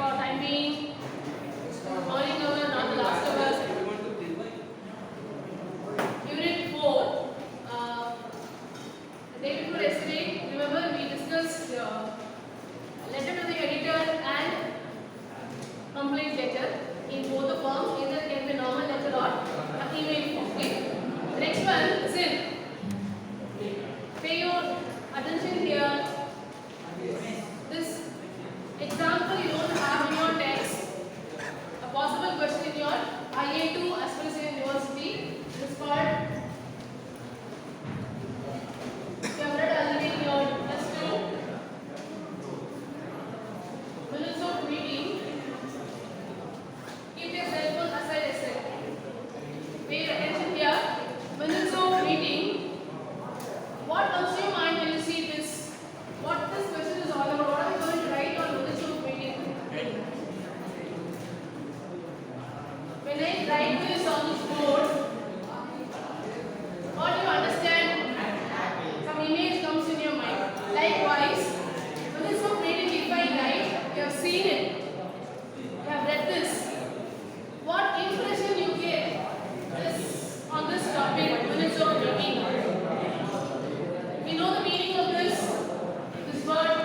for time being. Morning hour, not the last hour. Unit 4. The day before yesterday, remember we discussed letter to the editor and complaint letter in both the forms. Either it can be normal letter or an email form. Okay. The next one, listen. Pay your attention here. This example you don't have in your text. A possible question in your IA2 as well as your university. This part you have read already in your plus 2. Minutes of meeting. Keep your cell phone aside a sec. Pay attention here. Minutes of meeting. What comes to your mind when you see this? What this question is all about? What are we going to write on minutes of meeting? When I write this on this board, what do you understand? Some image comes in your mind. Likewise, minutes of meeting, if I write, you have seen it. You have read this. What impression you get is on this topic, minutes of meeting. We know the meaning of this word.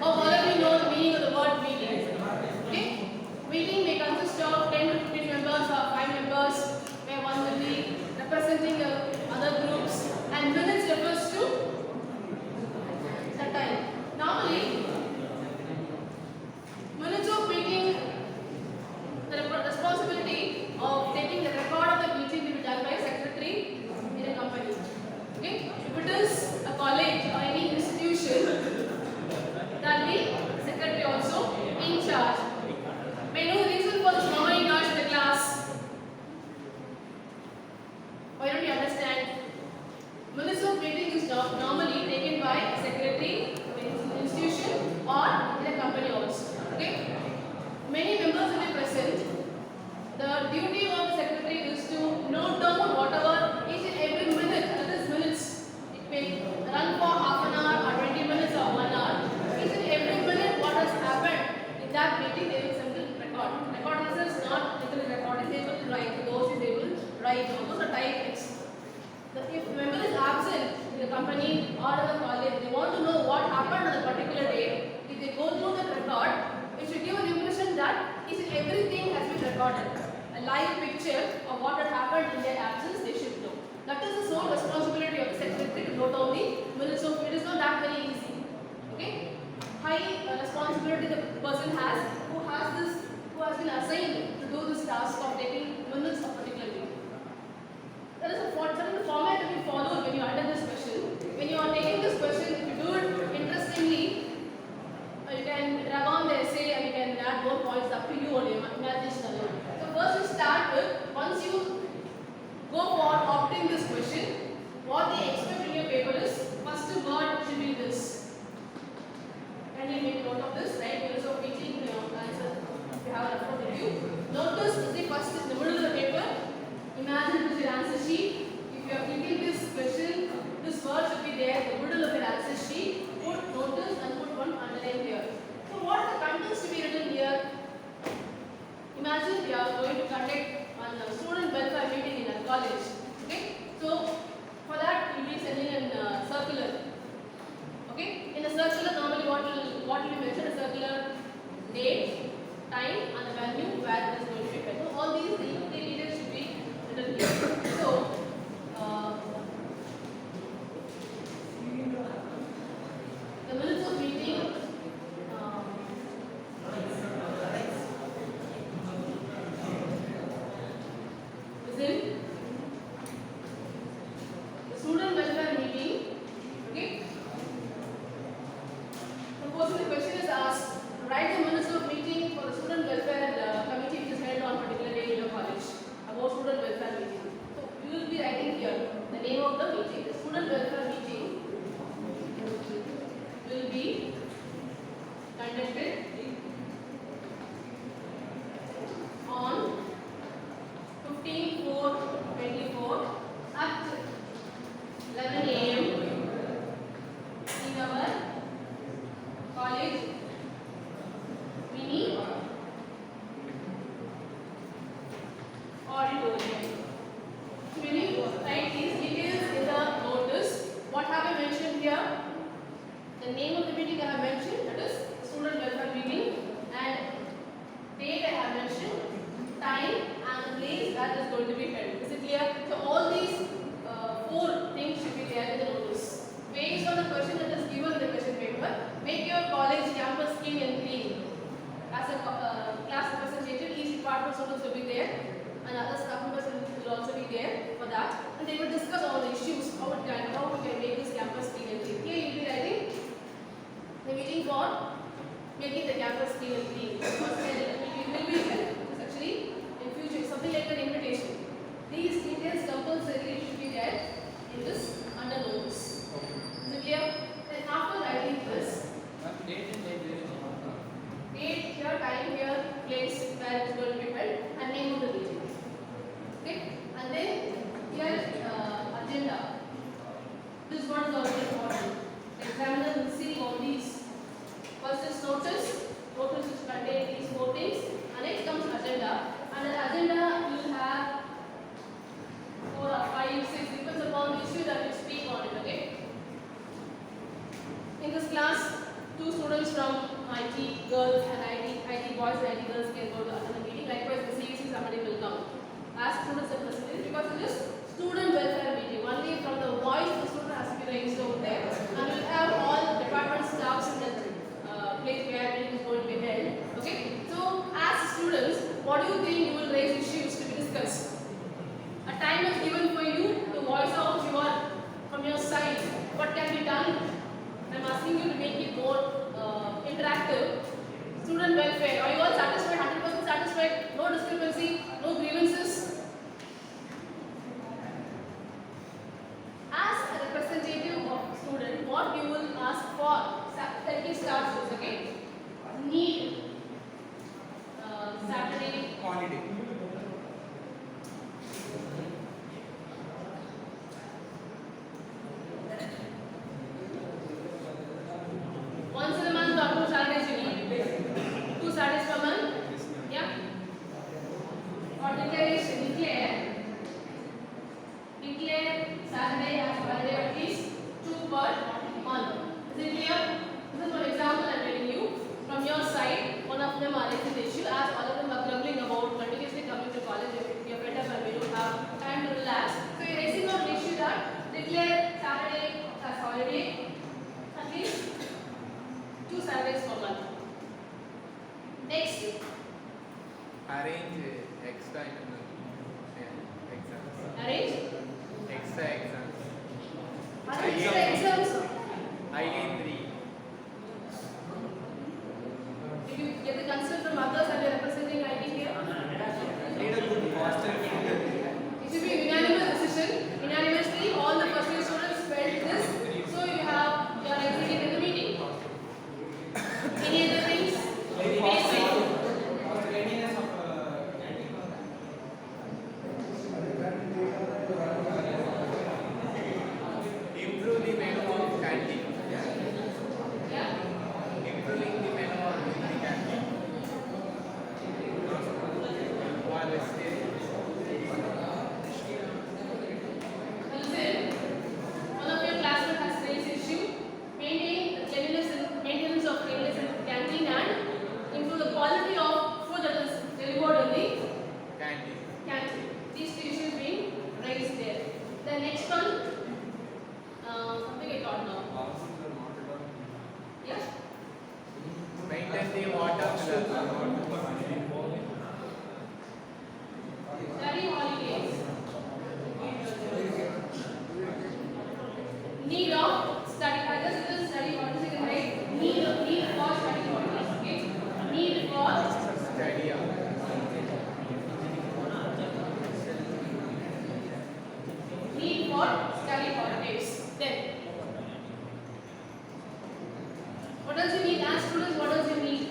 All of you know the meaning of the word meeting. Okay? Meeting may consist of 10 to 15 members or 5 members, where one will be representing the other groups, and minutes refers to the time. Normally, minutes of meeting, the responsibility of taking the record of the meeting will be done by a secretary in a company. Okay? If it is a college or any institution, that will be secretary also in charge. May I know the reason for this normally not in the class? Why don't you understand? Minutes of meeting is normally taken by a secretary in an institution or in a company also. Okay? Many members will be present. The duty of the secretary is to note down whatever each and every minute, that is minutes. It may run for half an hour or 20 minutes or 1 hour. Each and every minute what has happened in that meeting, they will send the record. Record in the sense not literally record, is able to write. Those is able to write. Those are typed. If the member is absent in the company or in the college, they want to know what happened on a particular day. If they go through the record, it should give an impression that each and everything has been recorded. A live picture of what had happened in their absence, they should know. That is the sole responsibility of the secretary to note down the minutes of. It is not that very easy. Okay? High responsibility the person has who has been assigned to do this task of taking minutes of particular meeting. There is a certain format to be followed when you attend this question. When you are taking this question, if you do it interestingly, you can drag on the essay and you can add more points up to you only, imagination alone. So first you start with, once you go for opting this question, what they expect in your paper is, first word should be this. Can you make note of this, right? Minutes of meeting, answer, if you have a record with you. Notice the first in the middle of the paper. Imagine it is your answer sheet. If you are clicking this question, this word should be there in the middle of your answer sheet. Put notice and put one underline here. So what are the contents to be written here? Imagine we are going to conduct a student welfare meeting in a college. Okay? So for that we will be sending a circular. Okay? In the circular, normally what will be mentioned in the circular? Date, time, and the venue where it is going to be held. So all these details should be written here. So the minutes of meeting. Listen. The student welfare meeting. Okay. Suppose the question is asked, write the minutes of meeting for the student welfare committee which is held on particular day in your college about student welfare meeting. So you will be writing here the name of the meeting. The student welfare meeting will be conducted on 15/4/24 at 11 a.m. in our college department students will be there, and other staff members will also be there for that, and they will discuss all the issues, how we can make this campus clean and clean. Here you will be writing the meeting for making the campus clean and clean. Because it will be actually in future something like an invitation. These details compulsorily should be there in this under notes. Is it clear? Then after writing this, date here, time here, place where it is going to be held, and name of the meeting. Okay? And then here agenda. This one is also important. The examiner will see all these. First is notice. Notice which contain these 4 things. And next comes agenda. And the agenda will have 4 or 5, 6, depends upon the issue that you speak on it. Okay? In this class, 2 students from IT girls and IT boys and IT girls can go to attend the meeting. Likewise, the CEC somebody will come. As students are presented, because it is student welfare meeting. Only from the voice the student has to be raised over there. And we will have all the department staffs in the place where it is going to be held. Okay? So, as students, what do you think you will raise issues to be discussed? A time is given for you to voice out from your side what can be done. I am asking you to make it more interactive. Student welfare. Are you all satisfied? 100% satisfied? No discrepancy? No grievances? As a representative of student, what you will ask for? Let me start this. Okay? Need Saturday holiday. Once in a month or 2 Saturdays you need. 2 Saturdays per month? Yeah? Or declaration. Declare Saturday as holiday at least 2 per month. Is it clear? This is one example I am telling you. From your side, one of them are raising the issue as all of them are grumbling about continuously coming to college. We are fed up and we don't have time to relax. So you are raising out the issue that declare Saturday as holiday at least 2 Saturdays per month. Next. Arrange extra exams. Arrange Extra exams. extra exams. I gain 3. If you get the consent from others and you are representing IT here, Need a good hostel. it should be a unanimous decision. Unanimously, all the first year students felt this. So you are executing in the meeting. Any other things? Basic. Improve the menu of canteen. Yeah. Improving the menu of the canteen. While Listen, one of your classmates has raised issue. Maintenance of cleanliness in the canteen and improve the quality of food that is delivered in the canteen. canteen. These 2 issues being raised there. The next one, something I thought now. Yes? Maintain the water Study holidays. Need of study. Others is study holidays. You can write need for study holidays. Okay? Need for study. need for study holidays. Then, what else you need? As students, what else you need?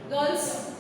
Girls,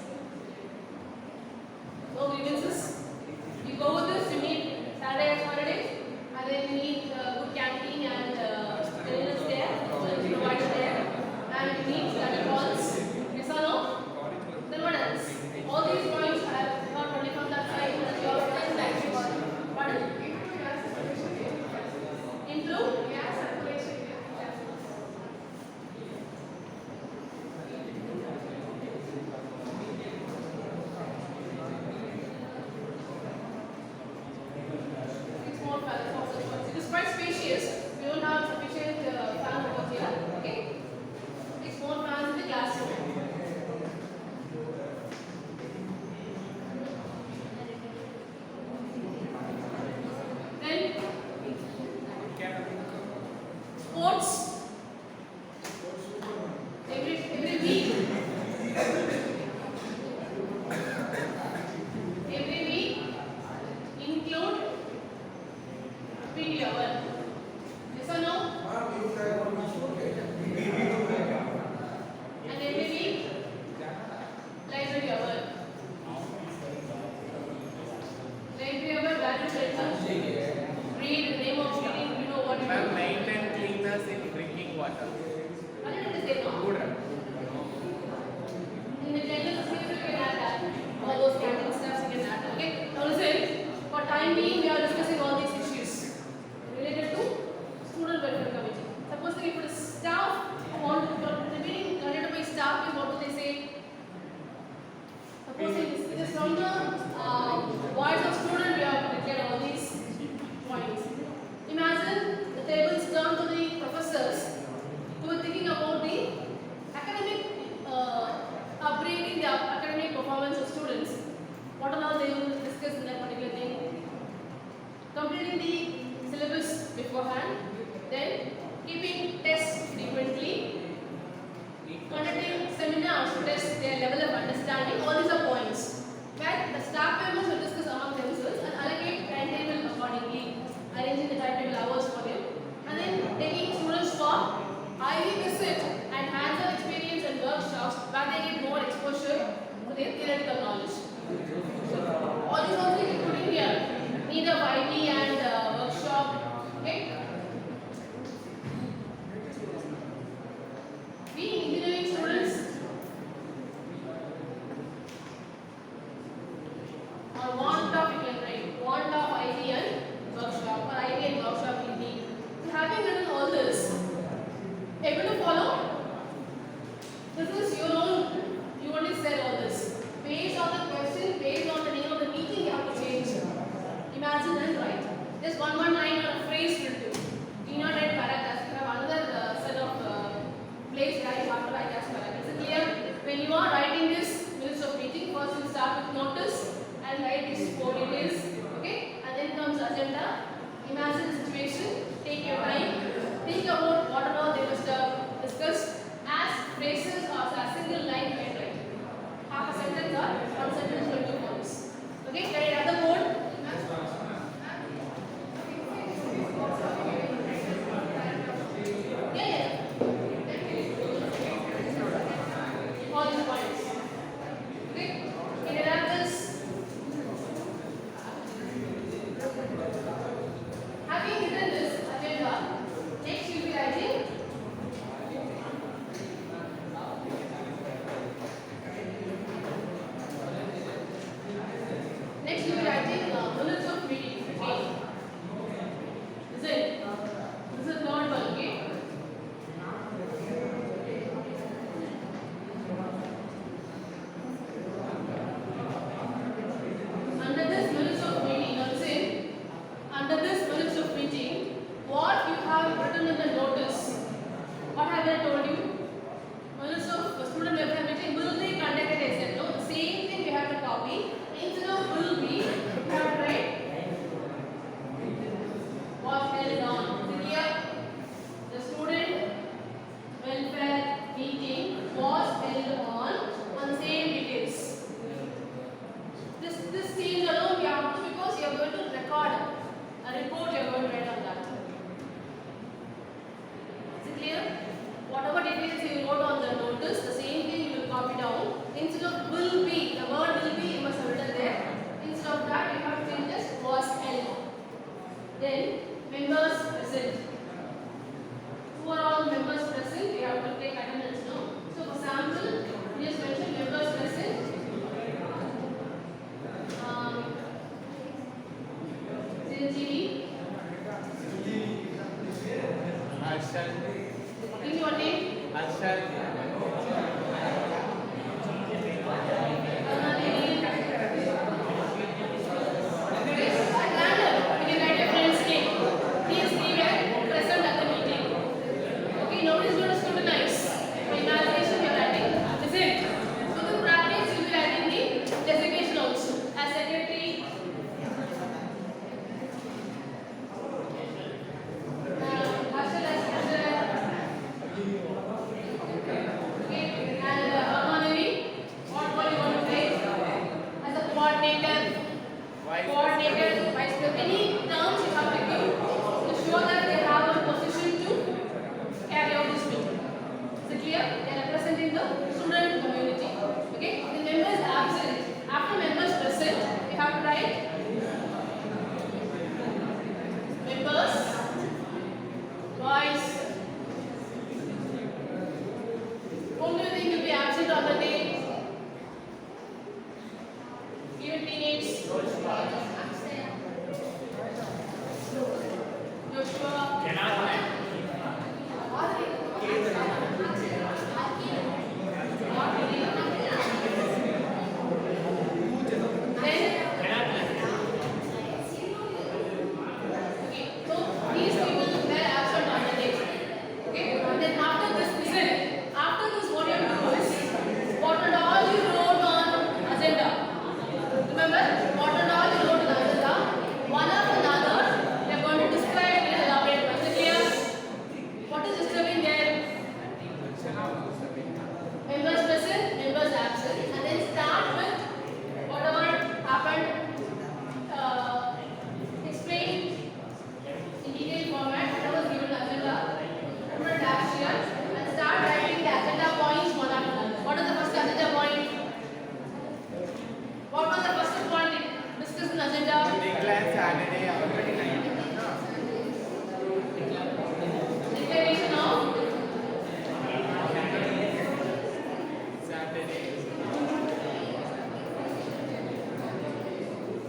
completing the syllabus beforehand, then keeping tests frequently, conducting seminars to test their level of understanding. All these are points where the staff members will discuss among themselves and allocate timetable accordingly, arranging the timetable hours for them, and then taking students for IV visit and hands-on experience and workshops where they get more exposure to their theoretical knowledge. So all these also you put in here. Need of IV and workshop. Okay. We engineering students or want of, you can write want of IV and workshop or IV and workshop you need. So having written all this, able to follow? This is your own, you only said all this. Based on the question, based on the name of the meeting, you have to change. Imagine and write. There's one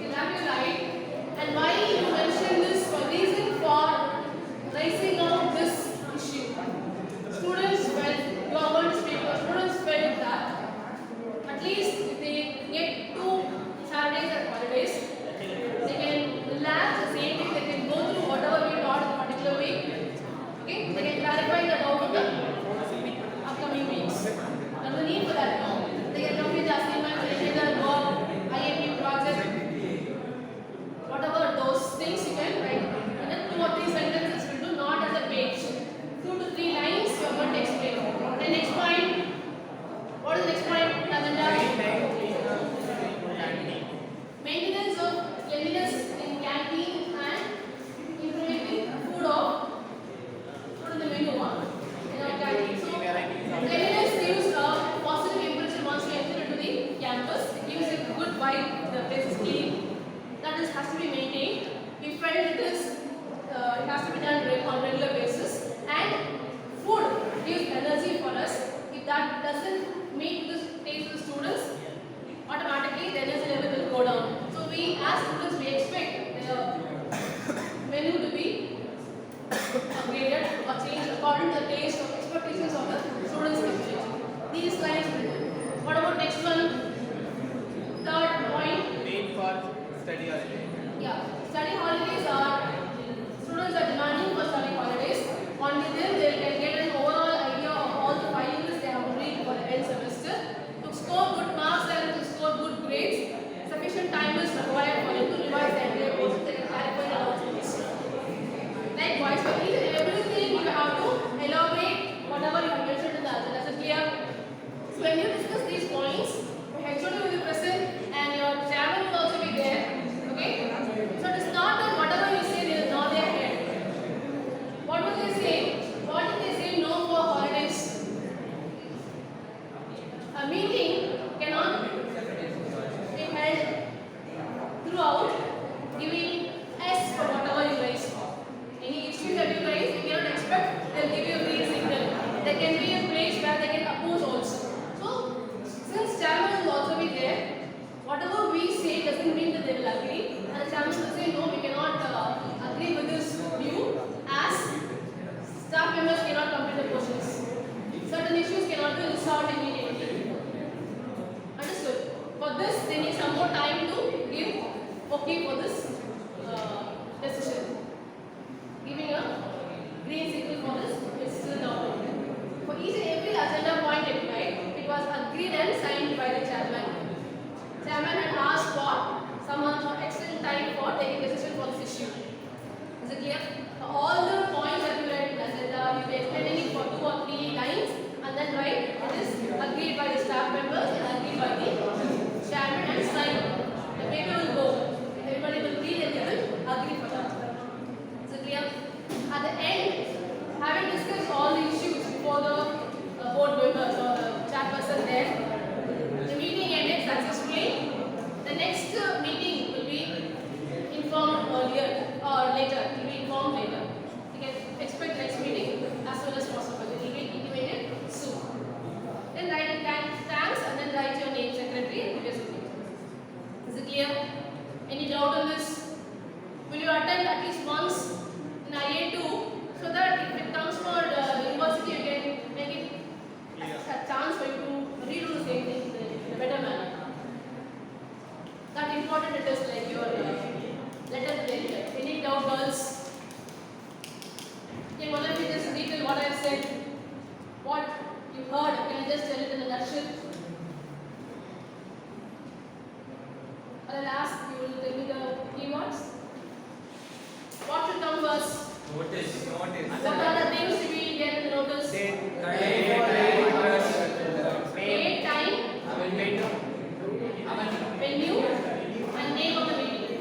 Exactly right. And why you mention this for reason for raising out this issue. Students felt, you are going to speak, students felt that at least if they get 2 Saturdays and holidays, they can relax the same day, they can go through whatever we taught in a particular week. Okay? They can clarify the doubt of the upcoming weeks. There's no need for that now. They can complete the assignments, they can do the work, IAP project, whatever those things you can write. And then 2 or 3 sentences will do, not as a page. 2 to 3 lines you are going to explain. The next point, what is the next point? Maintenance of cleanliness in canteen and improving food in the menu in our canteen. So cleanliness gives a positive impression once you enter into the campus. It gives a good vibe. The place is clean. That is has to be maintained. We felt it has to be done on regular basis. And food gives energy for us. If that doesn't meet the taste of the students, automatically the energy level will go down. So we as students we expect the menu to be upgraded or changed according to the taste or expectations of the students' community. These lines will do. What about next one? Third point. Need for study holiday. Yeah, study holidays are students are demanding for study holidays. Only then they can get an overall idea of all the 5 years they have to read for the end semester. To score good marks and to score good grades, sufficient time is required for them to revise the entire courses. They can clarify the announcements. Likewise, for each and everything you have to elaborate whatever you have mentioned in the agenda. That's clear. So when you discuss these points, your HOD will be present and your chairman will also be there. Okay? So it is not that whatever you say they will nod their head. What will they say? What if they say no for holidays? A meeting cannot be held throughout giving S for whatever you raise. Any issue that you raise, you cannot expect they will give you a green signal. There can be a place where they can oppose also. So since chairman will also be there, whatever we say doesn't mean that they will agree. And the chairman will say, no, we cannot agree with this view as staff members cannot complete the questions. Certain issues cannot be resolved immediately. Understood? For this, they need some more time to give okay for this decision. Giving a green signal for this is still not. For each and every agenda point applied, it was agreed and signed by the chairman. Chairman had asked for some extra time for taking decision for this issue. Is it clear? All the points that you read in the agenda, you will explain it for 2 or 3 lines and then write it is agreed by the staff members and agreed by the chairman and signed. The paper will go. Everybody will read and they will agree for that. Is it clear? At the end, having discussed all the issues before the board members or the chairperson there, the meeting ended successfully. The next meeting will be informed earlier or later. It will be informed later. You can expect the next meeting as soon as possible. It will be intimated soon. Then write thanks and then write your name, secretary, and put your signature. Is it clear? Any doubt on this? Will you attend at least once in IA2 so that if it comes for the university, you can make it a chance for you to redo the same thing in a better manner. That important it is like your letter play. Any doubt, girls? Can one of you just detail what I have said? What you heard? Can I just tell it in a nutshell? I'll ask you will tell me the keywords. What should come first? Notice. What are the things to be there in the notice? Date, time, venue, and name of the meeting.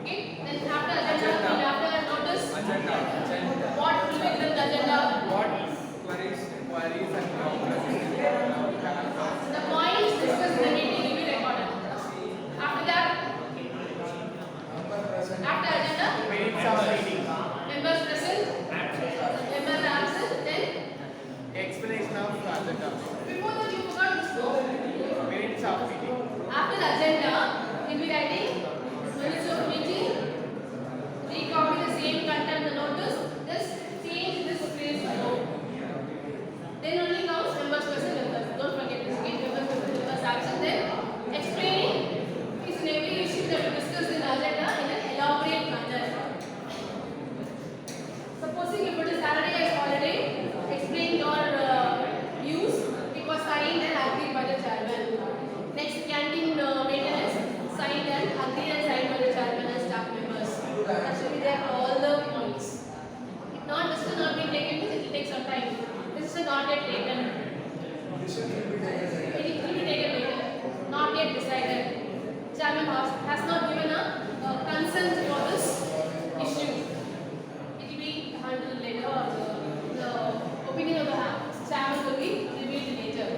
Okay? Then after agenda, after notice, what will be given the agenda? queries and problems. The points discussed in the meeting will be recorded. After that, after agenda, Minutes of meeting. members present, members starts, and then explaining each and every issue that we discussed in the agenda in an elaborate manner. Supposing if it is Saturday as holiday, explain your views. It was signed and agreed by the chairman. Next, canteen maintenance, signed and agreed and signed by the chairman and staff members. That should be there for all the points. If not, this will not be taken, it will take some time. This is not yet taken. It will be taken later. Not yet decided. Chairman has not given a consent for this issue. It will be handled later, or the opinion of the chairman will be revealed later.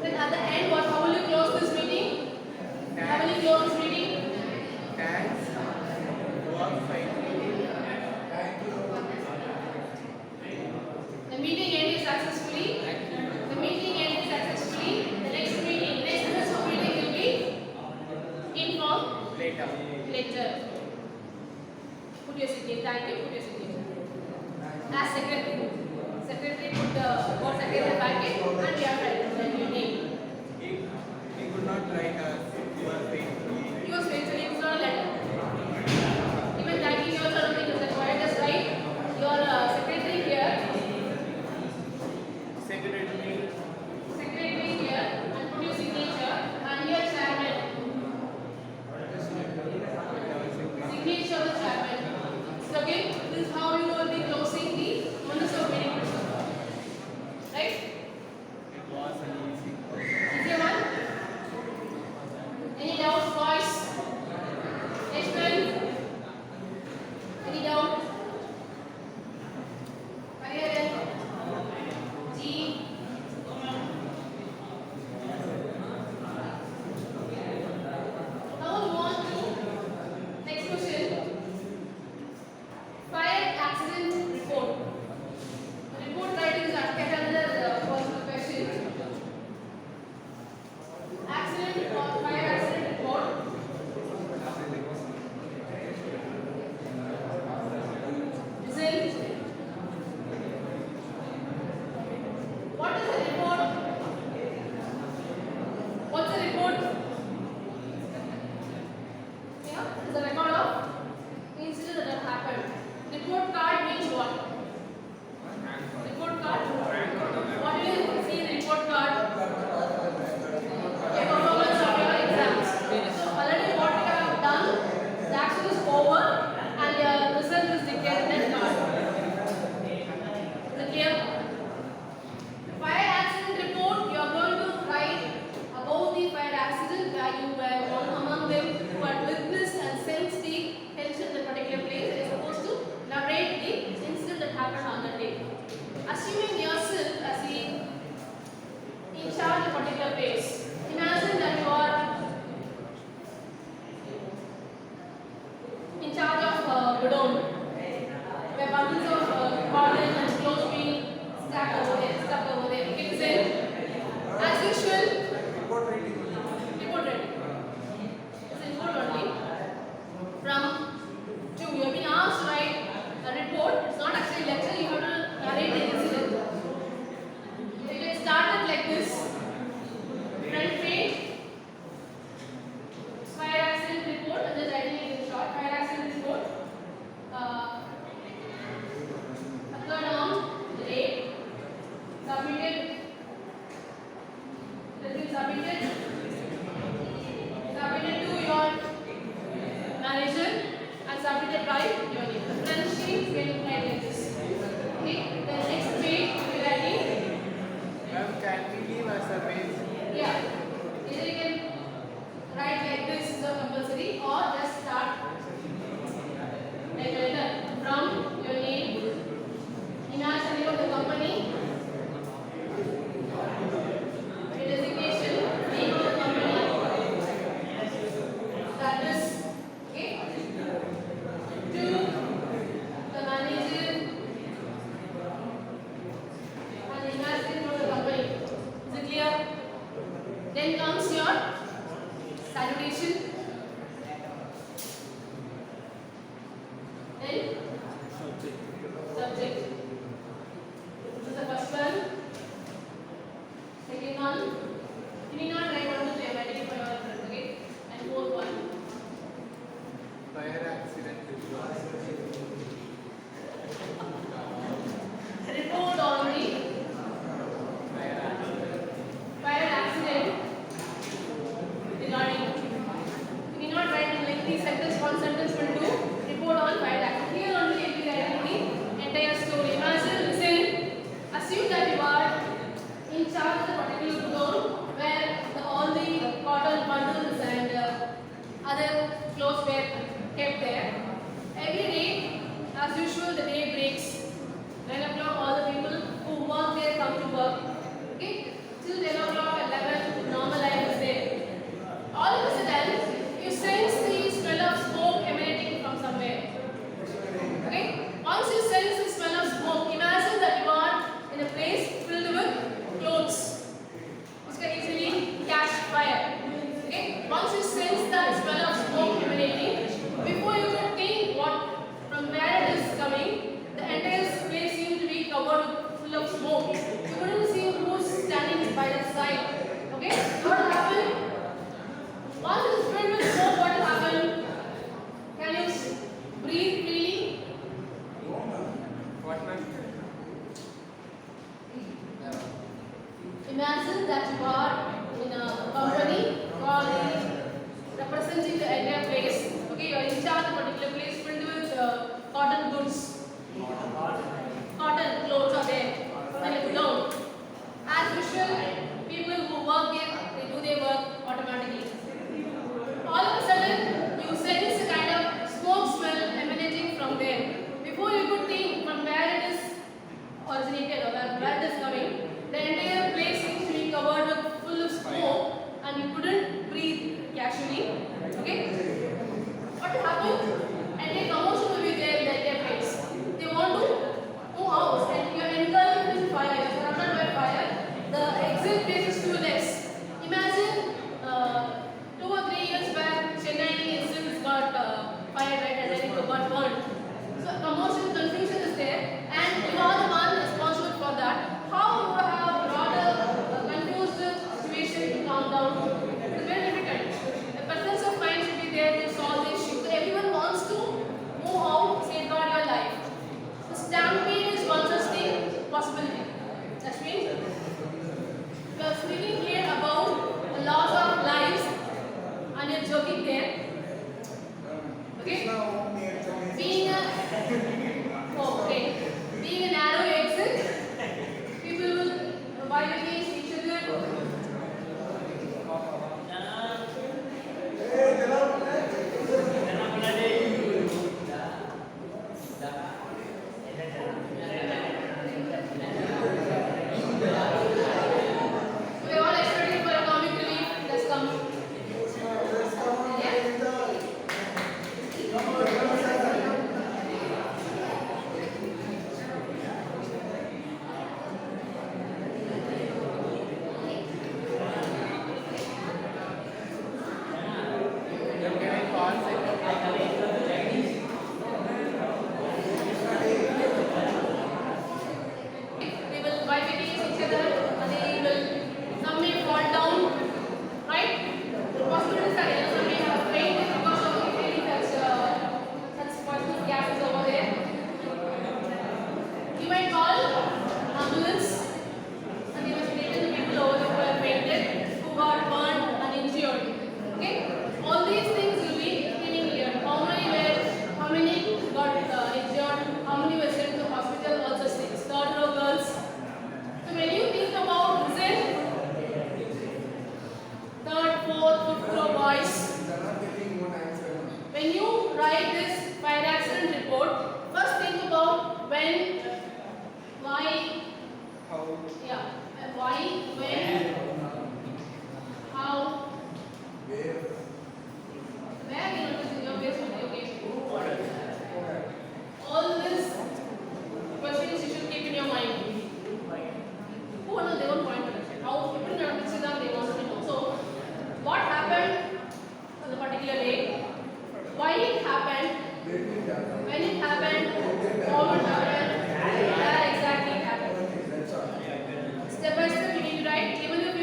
Then at the end, how will you close this meeting? How will you close this meeting? Thanks. Work fine. The meeting ended successfully. The meeting ended successfully. The next meeting, next meeting will be informed Later. later. Put your signature. Thank you. Put your signature. As secretary. Secretary put the board secretary packet and we have written your name. He could not write work fine. He was faithful. It was not a letter. Even thanking you also, I don't think it was required. Just write your secretary here. Secretary. Secretary here and put your signature and your chairman. Signature of the chairman. So okay, this is how you will be closing the minutes of meeting. Right? It was an easy. Easier one? Any doubts, boys? Ashwin? Any doubt? Hariharan? G? Now we want to next question. Fire accident report. The report writing is another personal question. Accident or fire accident report. Result. What is the report? What's the report? Yeah, it's a record of incident that have happened. Report card means what? Report card? What do you see in the report card? Okay, performance of your exams. So already what you have done, the action is over and your result is declared in that card. Is it clear? Fire accident report, you are going to write about the fire accident where you were one among them who had witnessed and sensed the tension in the particular place and is supposed to narrate the incident that happened on that day. Assuming yourself as the in charge of a particular place. Imagine that you are in charge of Godon, where bundles of cotton and clothes being stuck over there. Okay, listen. As usual, report ready. It's a report only. From 2, you have been asked to write a report. It's not actually lecture, you have to narrate the incident. You can start it like this. Front page, fire accident report, and just writing it in short. Fire accident report. Occurred on the date. Submitted. It has been submitted. Submitted to your manager and submitted by your name. The front sheet will write like this. Okay. The next page will be writing. Can we leave as a page? Yeah. Either you can write like this is compulsory or just start like a letter from your name, imagine name of the company, your designation, name of the company, status, okay, to the manager and imagine name of the company. Is it clear? Then comes your salutation. Then subject. This is the first one. Second one. You need not write 1 to 3. the sentence, one sentence will do report on fire action. Here only it will be writing the entire story. Imagine, listen, assume that you are in charge of the particular zone where all the cotton bundles and other clothes were kept there. Every day, as usual, the day breaks. 9 o'clock, all the people who work there come to work. Okay? Till 10 o'clock, 11, normal life is there. All of a sudden, you sense the smell of smoke emanating from somewhere. Okay? Once you sense the smell of smoke, imagine that you are in a place filled with clothes, which can easily catch fire. Okay? Once you sense that smell of smoke emanating, before you can think from where it is coming, the entire place seems to be covered with full of smoke. You couldn't see who's standing by the side. Okay? What will happen? Once it is filled with smoke, what will happen? Can you breathe freely? What, ma'am? Imagine that you are in a company called representing the entire place. Okay, you are in charge of a particular place filled with cotton goods. Cotton clothes are there. Like down. As usual, people who work there, they do their work automatically. All of a sudden, you sense a kind of smoke smell emanating from there. Before you could think from where it is originated or where it is coming, the entire place seems to be covered with full of smoke and you couldn't breathe casually. Okay? What will happen? And a commotion will be there in the entire place. They want to move out and you are engulfed in fire, you are surrounded by fire. The exit place is too less. Imagine 2 or 3 years back, Chennai instance got fired right and then it got burned. So commotion, confusion is there and you are the one responsible for that. How would you have brought a confused situation to calm down? It's very difficult. The presence of mind should be there to solve the issue. So everyone wants to move out, safeguard your life. The stampede is one such thing, possibility. That means we are speaking here about the loss of lives and you're joking there. Okay? Being a narrow exit, people will vibe against each other. We're all expecting for a comic relief that's come. Yeah? You're giving calls They will vibe against each other and they will, some may fall down, right? Possibilities are there, some may have fainted because of inhaling such poisonous gases over there. You might call ambulance and they must take the people over there who have fainted, who got burned and injured. Okay? All these things will be giving here. How many got injured, how many were sent to hospital, all such things. Third row girls. So when you think about third, fourth, fifth row boys, when you write this fire accident report, first think about when, why, how, yeah, why, when, how, where you notice in your basement, okay. All these questions you should keep in your mind. Who knows, they won't point to it. How people are mixing up, they want to know. So, what happened on the particular day? Why it happened? When it happened? How it happened? Where exactly it happened? Step by step, you need to write. Even if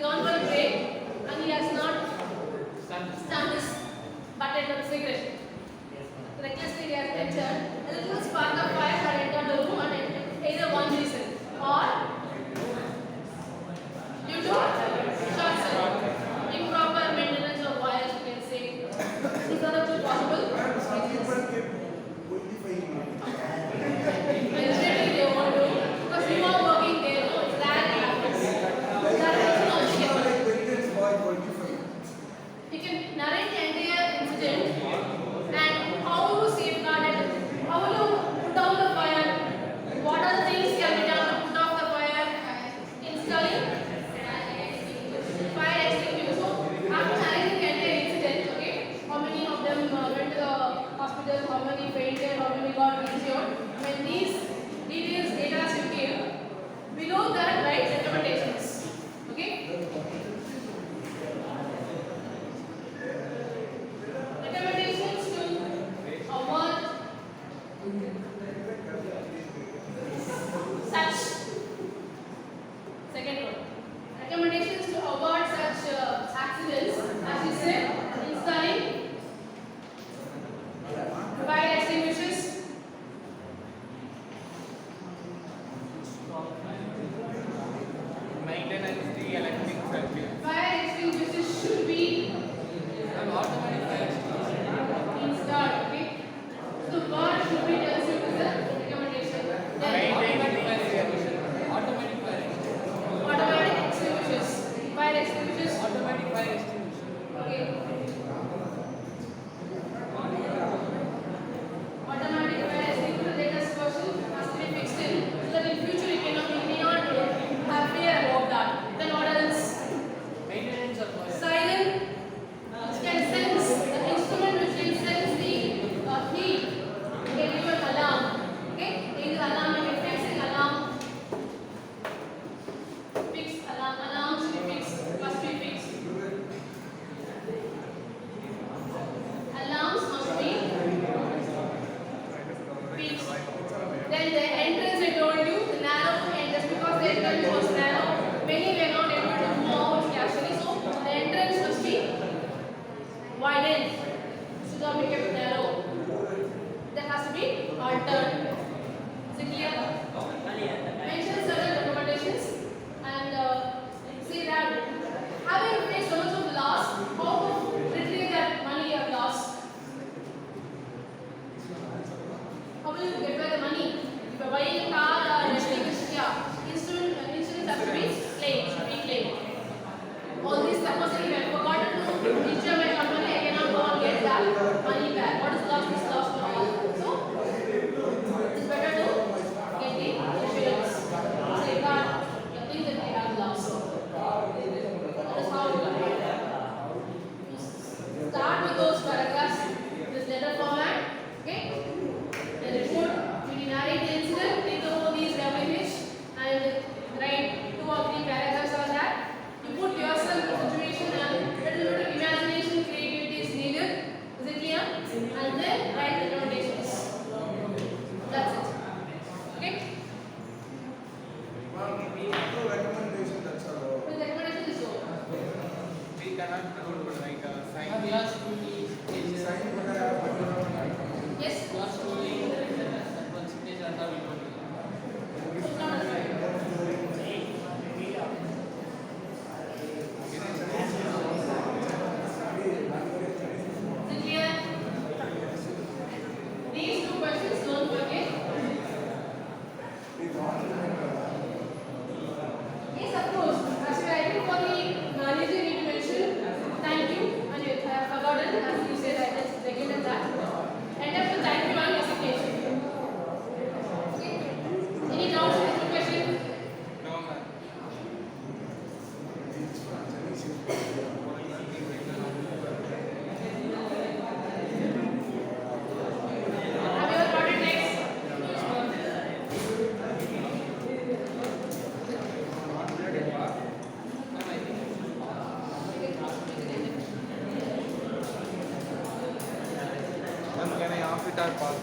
gone for a break and he has not stamped his button of the cigarette. Recklessly he has entered. A little spark of fire had entered the room and either one reason or due to short circuit, improper maintenance of wires, you can say. These are the two possible reasons. Usually they won't do because you are working there, no, it's rarely happens. That person also can. You can narrate the entire incident and how to safeguard it, how to put down the fire, what are the things can be done to put off the fire, installing fire extinguisher. So after narrating the entire incident, okay, how many of them went to the hospital, how many fainted, how many got injured. When these details, data you give, below that write recommendations. Okay. Recommendations to avoid such. Second one. Recommendations to avoid such accidents, as you said, installing fire extinguishers. Maintenance the electric circuit. Fire extinguishers should be Automatic fire extinguisher. installed. Okay. So the word should be tells you is the recommendation. Then Automatic fire extinguisher. automatic extinguishers. Fire extinguishers. Automatic fire extinguisher. Okay. Automatic fire extinguisher latest version has to be fixed in so that in future you may not have fear about that. Then what else? Maintenance of fire. Siren which can sense the instrument which can sense the heat. You can give an alarm. Okay? There is alarm, you can fix an alarm. Fix alarm. Alarm should be fixed. Must be fixed. Alarms must be fixed. Then the entrance I told you, the narrow entrance because the entrance was narrow, many were not able to move out actually. So the entrance must be widened. Should not be kept narrow. That has to be altered. Is it clear? Mention certain recommendations and say that having faced so much of loss, how to retrieve that money you have lost. How will you get back the money? If you are buying a car or renting a insurance has to be claimed, should be claimed. All these supposing you have forgotten to insure my company, I cannot go and get that money back. What is lost is lost for all. So it's better to get the insurance. Safeguard the things that we have lost. That is how you start with those paragraphs in this letter format. Okay? The report, you narrate the incident, take over these WH and write 2 or 3 paragraphs on that. You put yourself in the situation and little bit of imagination, creativity is needed. Is it clear? And then write the recommendations. That's it. Okay? No recommendation, that's all. The recommendation is over. We cannot do like a sign. Sign वगैरह Yes? Last two that one signature and how we put it. It's not a right. Is it clear? These 2 questions don't forget. Yes, of course. As you writing for the manager, you need to mention thank you and you have forgotten as you said I just neglected that. End up with thank you and resignation. Okay. Any doubts in this question? No, ma'am. Have you got it next? Ma'am, can I off it or pause?